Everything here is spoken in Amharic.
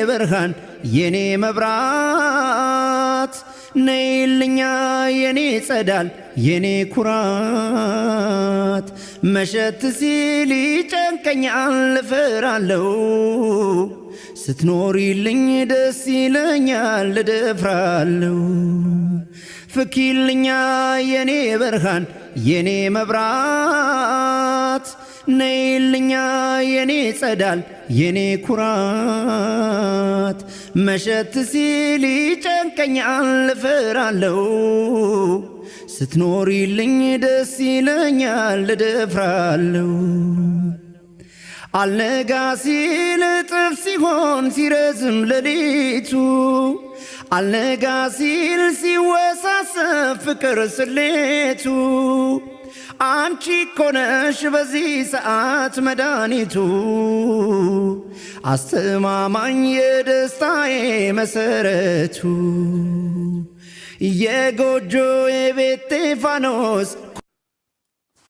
ብርሃን የኔ መብራት ነይልኛ የኔ ጸዳል የኔ ኩራት መሸት ሲል ይጨንቀኛል እፈራለሁ ስትኖሪልኝ ደስ ይለኛል እደፍራለሁ ፍኪልኛ የኔ ብርሃን የኔ መብራት ነይልኛ የኔ ጸዳል የኔ ኩራት መሸት ሲል ይጨንቀኛል እፈራለሁ ስትኖሪልኝ ደስ ይለኛል እደፍራለሁ አልነጋ ሲል እጥፍ ሲሆን ሲረዝም ሌሊቱ አልነጋ ሲል ሲወሳሰብ ፍቅር ስሌቱ አንቺ እኮ ነሽ በዚህ ሰዓት መድኃኒቱ አስተማማኝ የደስታዬ መሰረቱ የጎጆ የቤቴ ፋኖስ